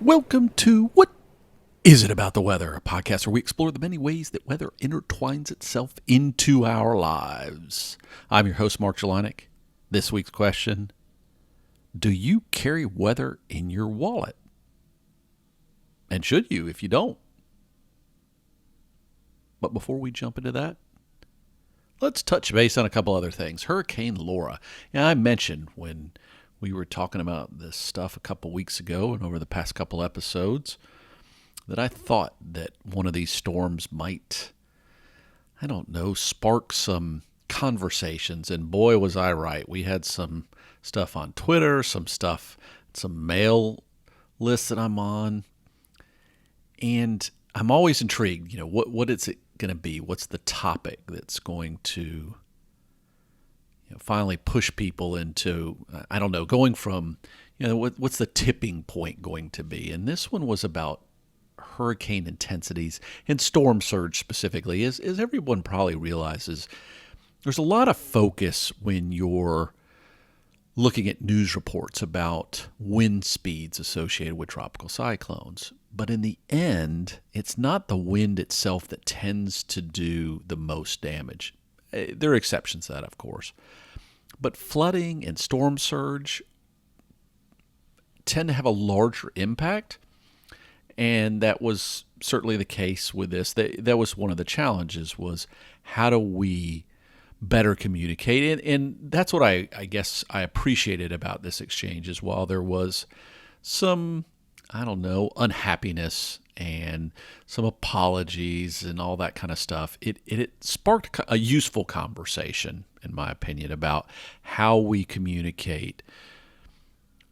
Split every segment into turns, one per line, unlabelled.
Welcome to What Is It About the Weather, a podcast where we explore the many ways that weather intertwines itself into our lives. I'm your host, Mark Jelinek. This week's question, do you carry weather in your wallet? And should you if you don't? But before we jump into that, let's touch base on a couple other things. Hurricane Laura. I mentioned when we were talking about this stuff a couple weeks ago and over the past couple episodes that I thought that one of these storms might, spark some conversations. And boy, was I right. We had some stuff on Twitter, some mail lists that I'm on. And I'm always intrigued, what is it going to be? What's the topic that's going to finally push people into, going from, what's the tipping point going to be? And this one was about hurricane intensities and storm surge specifically. As everyone probably realizes, there's a lot of focus when you're looking at news reports about wind speeds associated with tropical cyclones. But in the end, it's not the wind itself that tends to do the most damage. There are exceptions to that, of course. But flooding and storm surge tend to have a larger impact. And that was certainly the case with this. That was one of the challenges, was how do we better communicate? And that's what I guess I appreciated about this exchange as well. There was some, unhappiness and some apologies and all that kind of stuff. It sparked a useful conversation, in my opinion, about how we communicate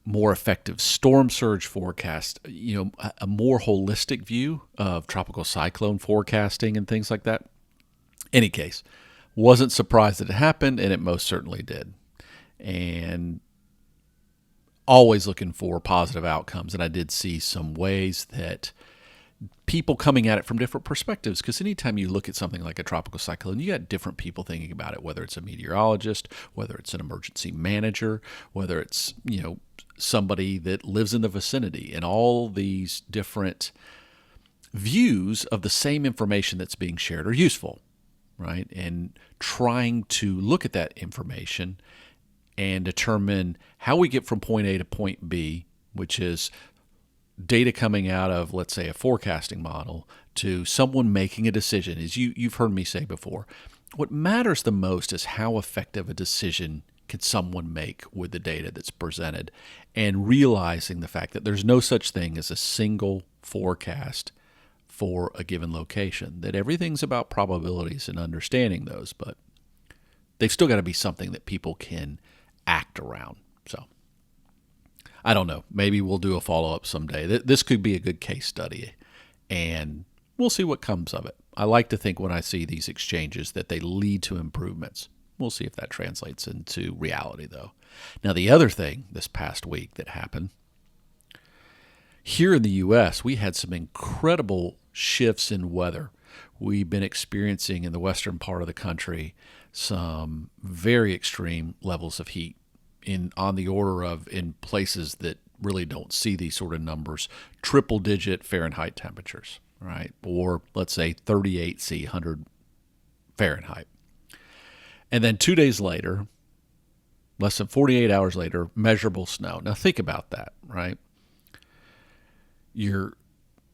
more effective storm surge forecast, a more holistic view of tropical cyclone forecasting and things like that. Any case, wasn't surprised that it happened, and it most certainly did. And always looking for positive outcomes. And I did see some ways that people coming at it from different perspectives, because anytime you look at something like a tropical cyclone, you got different people thinking about it, whether it's a meteorologist, whether it's an emergency manager, whether it's, somebody that lives in the vicinity, and all these different views of the same information that's being shared are useful, right? And trying to look at that information and determine how we get from point A to point B, which is data coming out of, let's say, a forecasting model, to someone making a decision. As you've heard me say before, what matters the most is how effective a decision can someone make with the data that's presented, and realizing the fact that there's no such thing as a single forecast for a given location, that everything's about probabilities and understanding those, but they've still got to be something that people can act around. So I don't know. Maybe we'll do a follow-up someday. This could be a good case study, and we'll see what comes of it. I like to think when I see these exchanges that they lead to improvements. We'll see if that translates into reality, though. Now, the other thing this past week that happened, here in the U.S., we had some incredible shifts in weather. We've been experiencing in the western part of the country some very extreme levels of heat, on the order of, in places that really don't see these sort of numbers, triple-digit Fahrenheit temperatures, right? Or let's say 38 C, 100 Fahrenheit. And then 2 days later, less than 48 hours later, measurable snow. Now think about that, right? You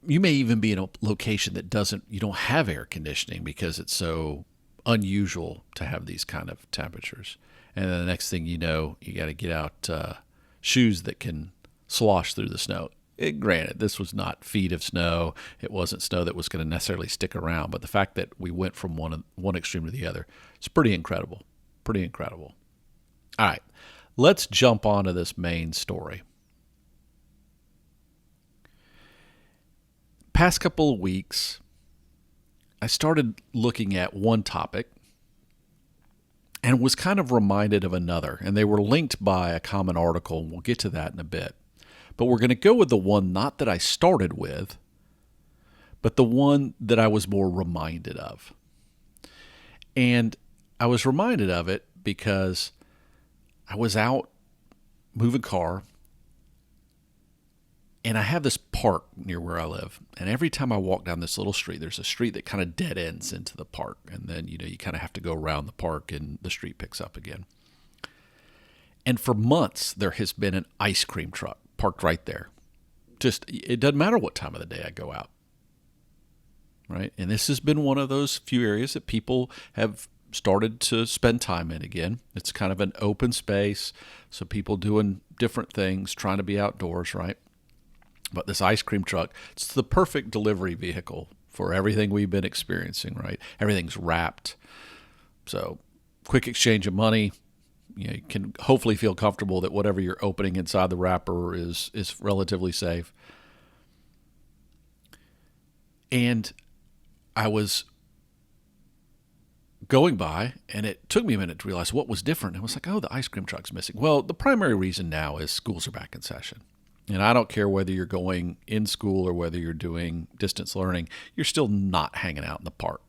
may even be in a location that you don't have air conditioning because it's so unusual to have these kind of temperatures. And then the next thing you know, you got to get out shoes that can slosh through the snow. Granted, this was not feet of snow. It wasn't snow that was going to necessarily stick around. But the fact that we went from one extreme to the other, it's pretty incredible. Pretty incredible. All right, let's jump onto this main story. Past couple of weeks, I started looking at one topic and was kind of reminded of another. And they were linked by a common article, and we'll get to that in a bit. But we're going to go with the one not that I started with, but the one that I was more reminded of. And I was reminded of it because I was out moving car, And I have this park near where I live. And every time I walk down this little street, there's a street that kind of dead ends into the park. And then, you kind of have to go around the park and the street picks up again. And for months, there has been an ice cream truck parked right there. Just, it doesn't matter what time of the day I go out. Right? And this has been one of those few areas that people have started to spend time in again. It's kind of an open space. So people doing different things, trying to be outdoors, right? But this ice cream truck, it's the perfect delivery vehicle for everything we've been experiencing, right? Everything's wrapped. So quick exchange of money. You can hopefully feel comfortable that whatever you're opening inside the wrapper is relatively safe. And I was going by, and it took me a minute to realize what was different. I was like, oh, the ice cream truck's missing. Well, the primary reason now is schools are back in session. And I don't care whether you're going in school or whether you're doing distance learning, you're still not hanging out in the park.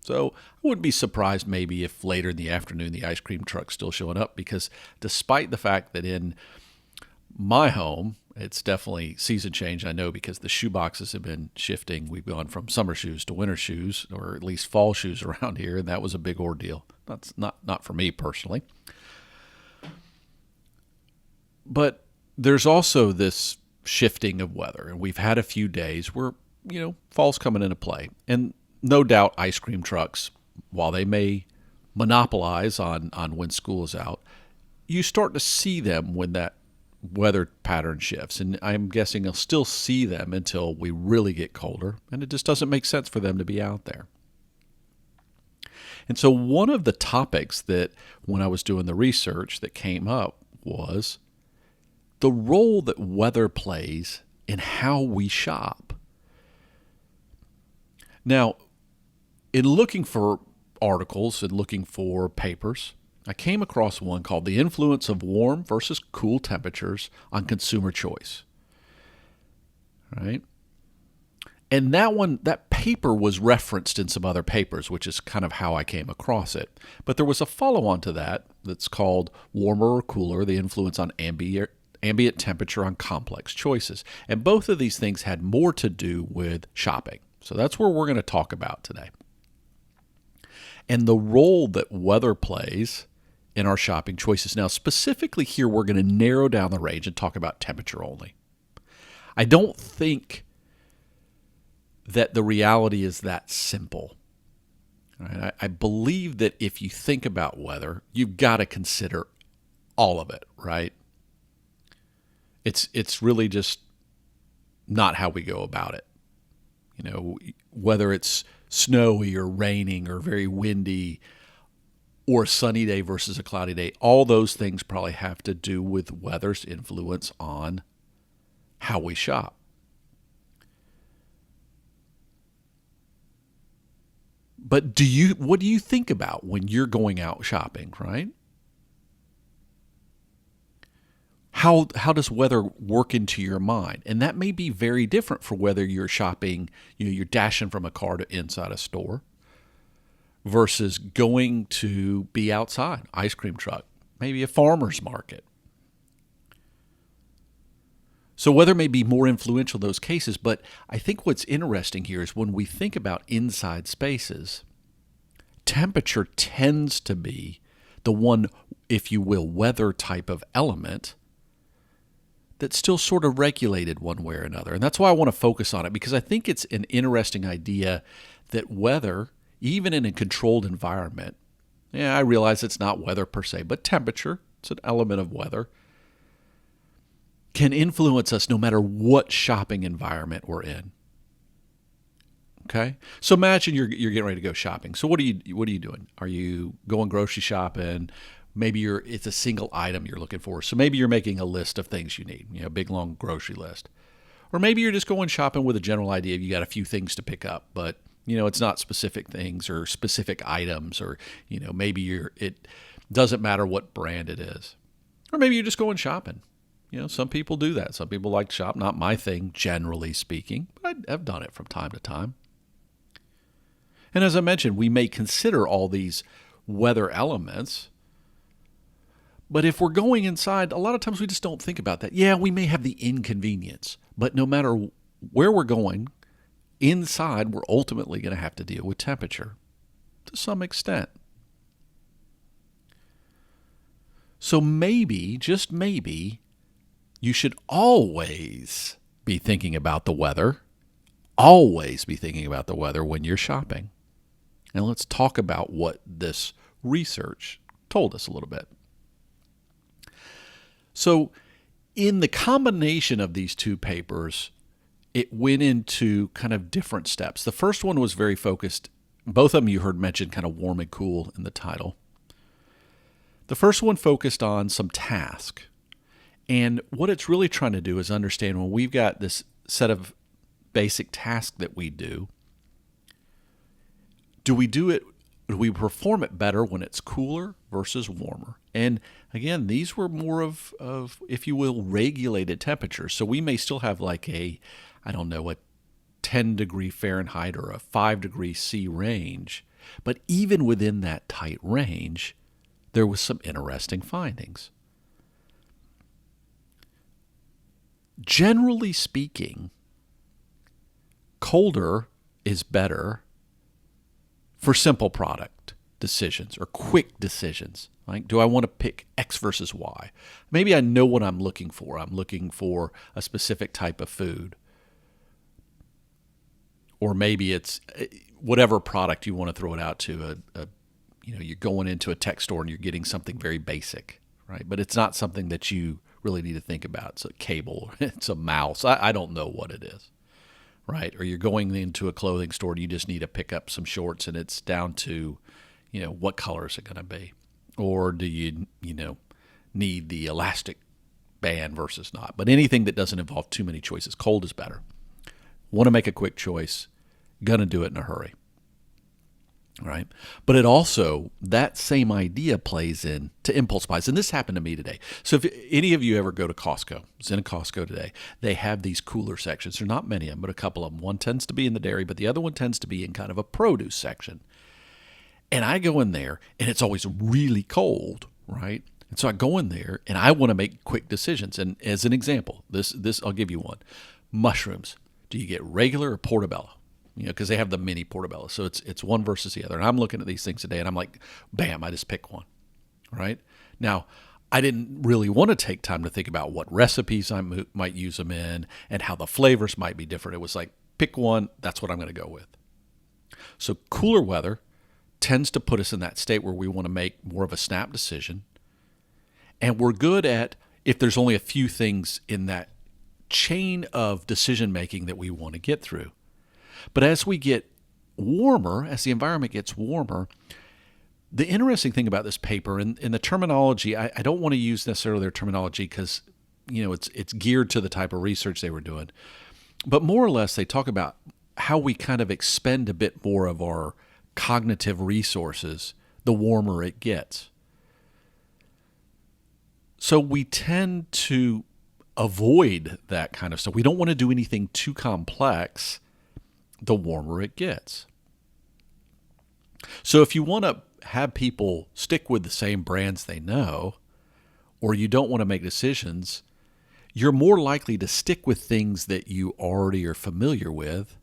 So I wouldn't be surprised maybe if later in the afternoon the ice cream truck's still showing up, because despite the fact that in my home, it's definitely season change, I know, because the shoe boxes have been shifting. We've gone from summer shoes to winter shoes, or at least fall shoes around here, and that was a big ordeal. That's not for me personally. But there's also this shifting of weather, and we've had a few days where, fall's coming into play. And no doubt ice cream trucks, while they may monopolize on when school is out, you start to see them when that weather pattern shifts. And I'm guessing you'll still see them until we really get colder, and it just doesn't make sense for them to be out there. And so one of the topics that when I was doing the research that came up was the role that weather plays in how we shop. Now, in looking for articles and looking for papers, I came across one called The Influence of Warm versus Cool Temperatures on Consumer Choice. Right? And that paper was referenced in some other papers, which is kind of how I came across it. But there was a follow-on to that that's called Warmer or Cooler, the Influence on Ambient Temperature on Complex Choices. And both of these things had more to do with shopping. So that's where we're going to talk about today. And the role that weather plays in our shopping choices. Now, specifically here, we're going to narrow down the range and talk about temperature only. I don't think that the reality is that simple. Right? I believe that if you think about weather, you've got to consider all of it, right? It's really just not how we go about it. Whether it's snowy or raining or very windy or a sunny day versus a cloudy day, all those things probably have to do with weather's influence on how we shop. But what do you think about when you're going out shopping, right? How does weather work into your mind? And that may be very different for whether you're shopping, you're dashing from a car to inside a store versus going to be outside, ice cream truck, maybe a farmer's market. So weather may be more influential in those cases, but I think what's interesting here is when we think about inside spaces, temperature tends to be the one, if you will, weather type of element that's still sort of regulated one way or another. And that's why I want to focus on it, because I think it's an interesting idea that weather, even in a controlled environment, I realize it's not weather per se, but temperature, it's an element of weather, can influence us no matter what shopping environment we're in. Okay? So imagine you're getting ready to go shopping. So what are you doing? Are you going grocery shopping? Maybe it's a single item you're looking for. So maybe you're making a list of things you need, a big long grocery list. Or maybe you're just going shopping with a general idea. You got a few things to pick up, but it's not specific things or specific items, or maybe it doesn't matter what brand it is. Or maybe you're just going shopping. Some people do that. Some people like to shop. Not my thing, generally speaking, but I've done it from time to time. And as I mentioned, we may consider all these weather elements, But if we're going inside, a lot of times we just don't think about that. Yeah, we may have the inconvenience, but no matter where we're going, inside we're ultimately going to have to deal with temperature to some extent. So maybe, just maybe, you should always be thinking about the weather. Always be thinking about the weather when you're shopping. And let's talk about what this research told us a little bit. So in the combination of these two papers, it went into kind of different steps. The first one was very focused. Both of them you heard mentioned kind of warm and cool in the title. The first one focused on some task. And what it's really trying to do is understand when we've got this set of basic tasks that we do we perform it better when it's cooler versus warmer? And again, these were more of if you will, regulated temperatures. So we may still have like a 10 degree Fahrenheit or a 5 degree C range. But even within that tight range, there was some interesting findings. Generally speaking, colder is better for simple product decisions or quick decisions. Like, do I want to pick X versus Y? Maybe I know what I'm looking for. I'm looking for a specific type of food. Or maybe it's whatever product you want to throw it out to. You're going into a tech store and you're getting something very basic, right? But it's not something that you really need to think about. It's a cable, it's a mouse. I don't know what it is, right? Or you're going into a clothing store and you just need to pick up some shorts and it's down to, what color is it going to be? Or do you need the elastic band versus not? But anything that doesn't involve too many choices, cold is better. Want to make a quick choice, gonna do it in a hurry. Right? But it also, that same idea plays in to impulse buys. And this happened to me today. So if any of you ever go to Costco, I was in a Costco today, they have these cooler sections. There are not many of them, but a couple of them. One tends to be in the dairy, but the other one tends to be in kind of a produce section. And I go in there, and it's always really cold, right? And so I go in there, and I want to make quick decisions. And as an example, this I'll give you one. Mushrooms. Do you get regular or portobello? Because they have the mini portobello. So it's one versus the other. And I'm looking at these things today, and I'm like, bam, I just pick one, right? Now, I didn't really want to take time to think about what recipes I might use them in and how the flavors might be different. It was like, pick one, that's what I'm going to go with. So cooler weather tends to put us in that state where we want to make more of a snap decision. And we're good at, if there's only a few things in that chain of decision making that we want to get through. But as we get warmer, as the environment gets warmer, the interesting thing about this paper and the terminology, I don't want to use necessarily their terminology because it's geared to the type of research they were doing. But more or less, they talk about how we kind of expend a bit more of our cognitive resources the warmer it gets. So we tend to avoid that kind of stuff. We don't want to do anything too complex the warmer it gets. So if you want to have people stick with the same brands they know, or you don't want to make decisions, you're more likely to stick with things that you already are familiar with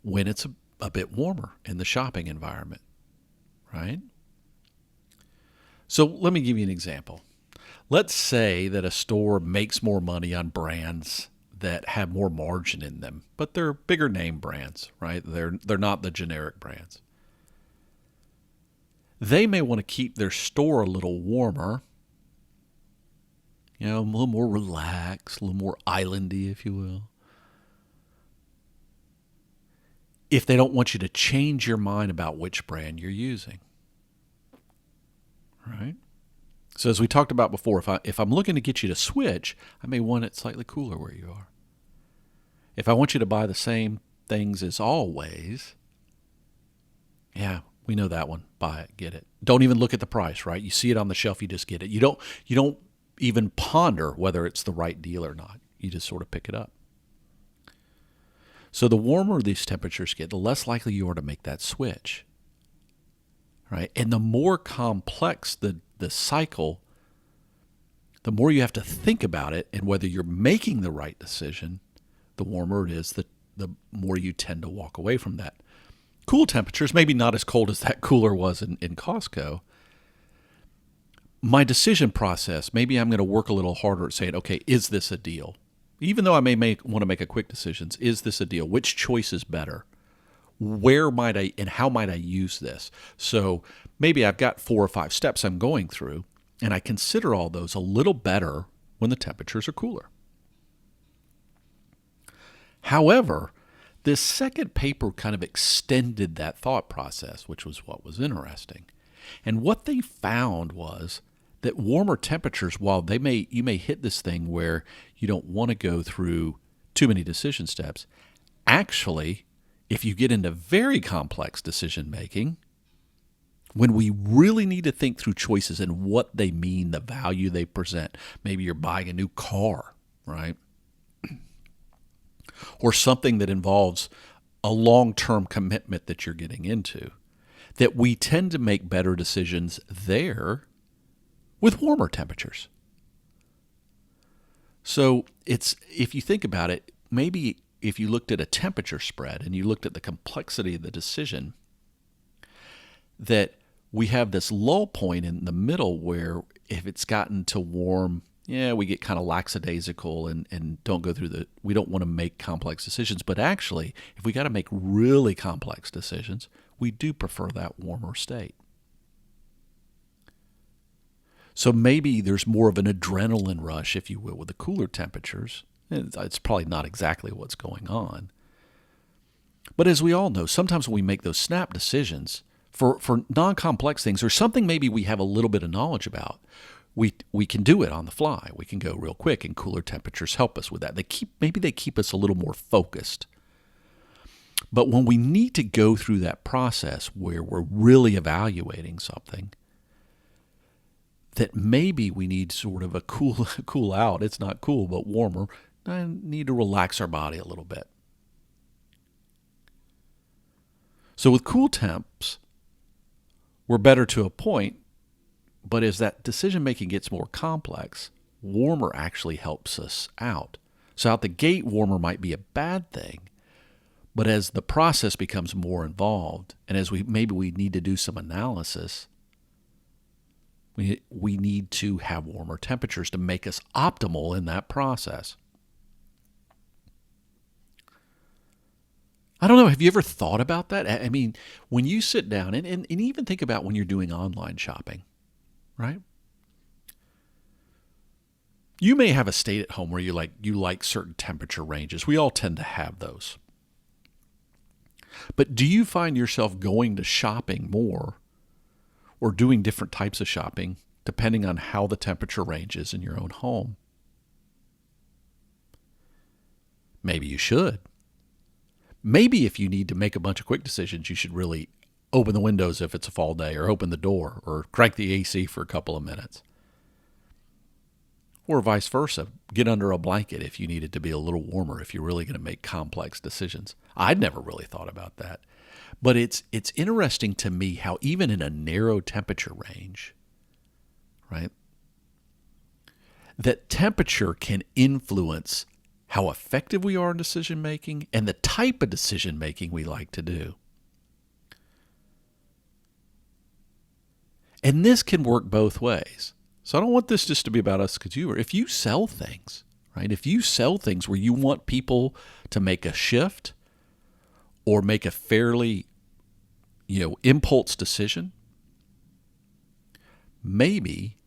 when it's a bit warmer in the shopping environment, right? So let me give you an example. Let's say that a store makes more money on brands that have more margin in them, but they're bigger name brands, right? They're not the generic brands. They may want to keep their store a little warmer, a little more relaxed, a little more islandy, if you will. If they don't want you to change your mind about which brand you're using, right? So as we talked about before, if I'm looking to get you to switch, I may want it slightly cooler where you are. If I want you to buy the same things as always, yeah, we know that one. Buy it, get it. Don't even look at the price, right? You see it on the shelf, you just get it. You don't even ponder whether it's the right deal or not. You just sort of pick it up. So the warmer these temperatures get, the less likely you are to make that switch, right? And the more complex the cycle the more you have to think about it and whether you're making the right decision, the warmer it is, the more you tend to walk away from that. Cool temperatures, maybe not as cold as that cooler was in Costco. My decision process, maybe I'm going to work a little harder at saying, okay, is this a deal? Even though I may want to make a quick decision, is this a deal? Which choice is better? Where might I and how might I use this? So maybe I've got 4 or 5 steps I'm going through, and I consider all those a little better when the temperatures are cooler. However, this second paper kind of extended that thought process, which was what was interesting. And what they found was that warmer temperatures, while you may hit this thing where you don't want to go through too many decision steps, actually, if you get into very complex decision making, when we really need to think through choices and what they mean, the value they present, maybe you're buying a new car, right? Or something that involves a long-term commitment that you're getting into, that we tend to make better decisions there with warmer temperatures. So if you think about it, maybe if you looked at a temperature spread and you looked at the complexity of the decision, that we have this lull point in the middle where if it's gotten to warm, we get kind of lackadaisical and don't go through we don't want to make complex decisions. But actually, if we got to make really complex decisions, we do prefer that warmer state. So maybe there's more of an adrenaline rush, if you will, with the cooler temperatures. It's probably not exactly what's going on. But as we all know, sometimes when we make those snap decisions for non-complex things or something maybe we have a little bit of knowledge about, we can do it on the fly. We can go real quick, and cooler temperatures help us with that. Maybe they keep us a little more focused. But when we need to go through that process where we're really evaluating something, that maybe we need sort of a cool out. It's not cool, but warmer. I need to relax our body a little bit. So with cool temps, we're better to a point, but as that decision-making gets more complex, warmer actually helps us out. So out the gate, warmer might be a bad thing, but as the process becomes more involved, and as we need to do some analysis, we need to have warmer temperatures to make us optimal in that process. I don't know. Have you ever thought about that? I mean, when you sit down and even think about when you're doing online shopping, right? You may have a state at home where you like certain temperature ranges. We all tend to have those. But do you find yourself going to shopping more or doing different types of shopping depending on how the temperature range is in your own home? Maybe you should. Maybe if you need to make a bunch of quick decisions, you should really open the windows if it's a fall day, or open the door, or crank the AC for a couple of minutes. Or vice versa, get under a blanket if you need it to be a little warmer, if you're really going to make complex decisions. I'd never really thought about that. But it's interesting to me how even in a narrow temperature range, right, that temperature can influence how effective we are in decision making and the type of decision making we like to do. And this can work both ways. So I don't want this just to be about us consumers. If you sell things, right? If you sell things where you want people to make a shift or make a fairly, impulse decision, maybe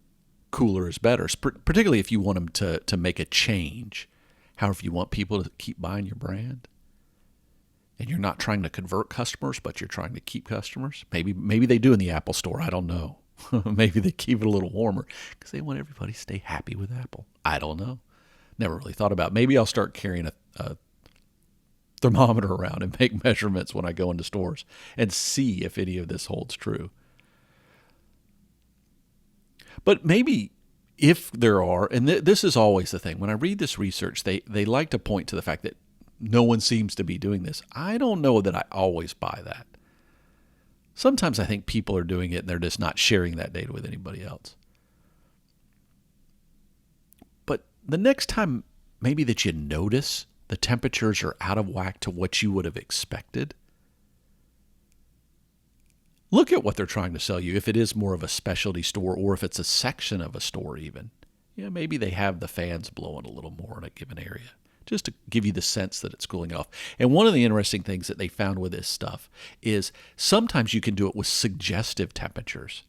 cooler is better, particularly if you want them to make a change. However, if you want people to keep buying your brand and you're not trying to convert customers, but you're trying to keep customers, maybe they do in the Apple store. I don't know. Maybe they keep it a little warmer because they want everybody to stay happy with Apple. I don't know. Never really thought about it. Maybe I'll start carrying a thermometer around and make measurements when I go into stores and see if any of this holds true. But maybe if there are, and this is always the thing, when I read this research, they like to point to the fact that no one seems to be doing this. I don't know that I always buy that. Sometimes I think people are doing it and they're just not sharing that data with anybody else. the next time maybe that you notice the temperatures are out of whack to what you would have expected, look at what they're trying to sell you, if it is more of a specialty store or if it's a section of a store even. Maybe they have the fans blowing a little more in a given area, just to give you the sense that it's cooling off. And one of the interesting things that they found with this stuff is sometimes you can do it with suggestive temperatures.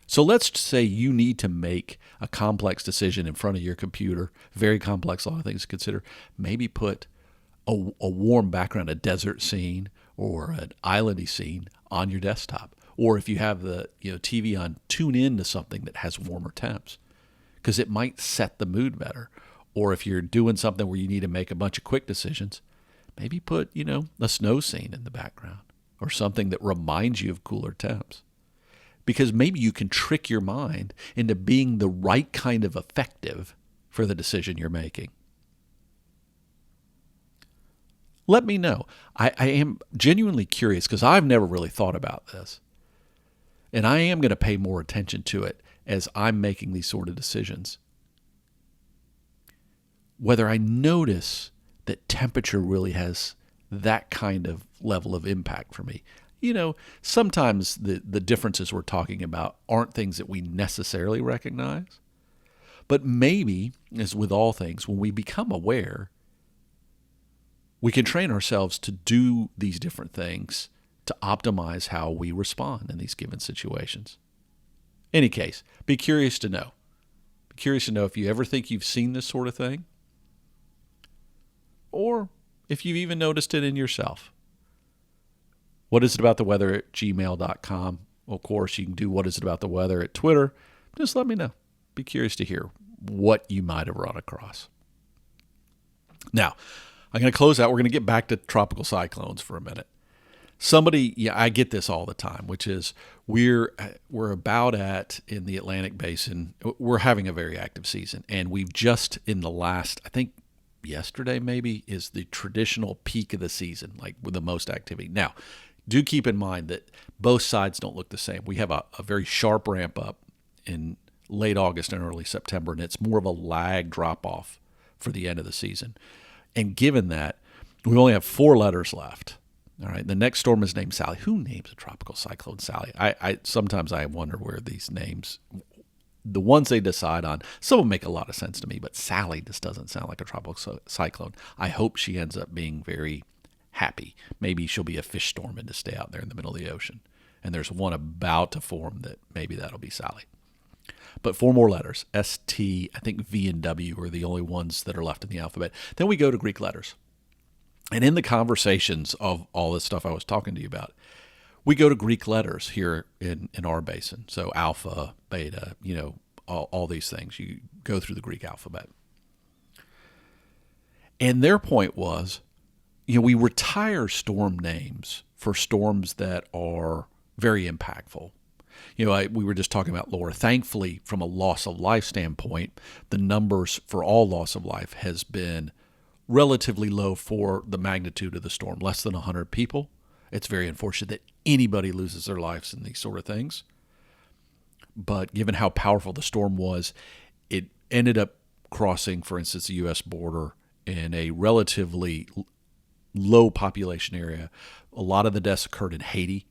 So let's say you need to make a complex decision in front of your computer, very complex, a lot of things to consider. Maybe put a warm background, a desert scene or an islandy scene on your desktop. Or if you have the TV on, tune in to something that has warmer temps, because it might set the mood better. Or if you're doing something where you need to make a bunch of quick decisions, maybe put, a snow scene in the background or something that reminds you of cooler temps. Because maybe you can trick your mind into being the right kind of effective for the decision you're making. Let me know. I am genuinely curious because I've never really thought about this. And I am going to pay more attention to it as I'm making these sort of decisions. Whether I notice that temperature really has that kind of level of impact for me. Sometimes the differences we're talking about aren't things that we necessarily recognize. But maybe, as with all things, when we become aware, we can train ourselves to do these different things to optimize how we respond in these given situations. Any case, be curious to know. Be curious to know if you ever think you've seen this sort of thing, or if you've even noticed it in yourself. What is it about the weather at gmail.com? Well, of course, you can do what is it about the weather at Twitter. Just let me know. Be curious to hear what you might have run across. Now, I'm going to close out. We're going to get back to tropical cyclones for a minute. I get this all the time, which is we're about at, in the Atlantic Basin, we're having a very active season. And we've just, in the last, I think yesterday maybe, is the traditional peak of the season, like with the most activity. Now, do keep in mind that both sides don't look the same. We have a very sharp ramp up in late August and early September, and it's more of a lag drop off for the end of the season. And given that, we only have 4 letters left. All right. The next storm is named Sally. Who names a tropical cyclone Sally? I sometimes I wonder where these names, the ones they decide on, some of them make a lot of sense to me, but Sally just doesn't sound like a tropical cyclone. I hope she ends up being very happy. Maybe she'll be a fish storm and to stay out there in the middle of the ocean. And there's one about to form that maybe that'll be Sally. But 4 more letters, S, T, I think V and W are the only ones that are left in the alphabet. Then we go to Greek letters. And in the conversations of all this stuff I was talking to you about, we go to Greek letters here in our basin. So alpha, beta, all these things. You go through the Greek alphabet. And their point was, we retire storm names for storms that are very impactful. We were just talking about Laura. Thankfully, from a loss of life standpoint, the numbers for all loss of life has been relatively low for the magnitude of the storm, less than 100 people. It's very unfortunate that anybody loses their lives in these sort of things. But given how powerful the storm was, it ended up crossing, for instance, the U.S. border in a relatively low population area. A lot of the deaths occurred in Haiti.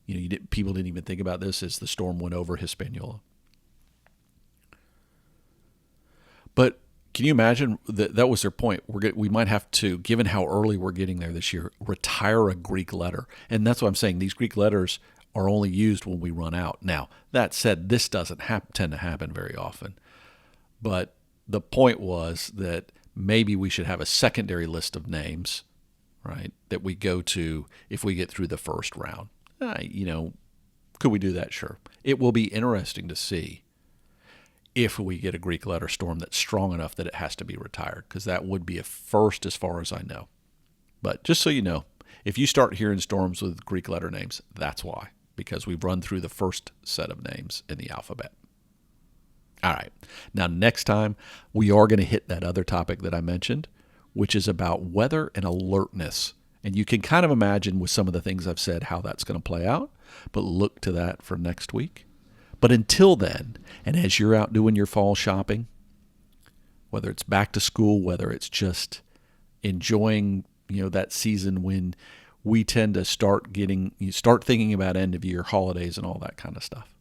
People didn't even think about this as the storm went over Hispaniola. But can you imagine that was their point? We might have to, given how early we're getting there this year, retire a Greek letter. And that's what I'm saying. These Greek letters are only used when we run out. Now, that said, this doesn't tend to happen very often. But the point was that maybe we should have a secondary list of names, right, that we go to if we get through the first round. Could we do that? Sure. It will be interesting to see if we get a Greek letter storm that's strong enough that it has to be retired, because that would be a first as far as I know. But just so you know, if you start hearing storms with Greek letter names, that's why, because we've run through the first set of names in the alphabet. All right. Now, next time, we are going to hit that other topic that I mentioned, which is about weather and alertness. And you can kind of imagine with some of the things I've said how that's going to play out, but look to that for next week. But until then, and as you're out doing your fall shopping, whether it's back to school, whether it's just enjoying, that season when we tend to start thinking about end of year holidays and all that kind of stuff.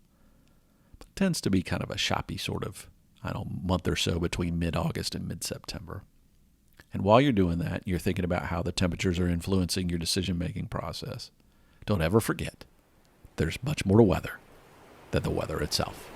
It tends to be kind of a shoppy sort of, month or so between mid-August and mid-September. And while you're doing that, you're thinking about how the temperatures are influencing your decision-making process. Don't ever forget, there's much more to weather than the weather itself.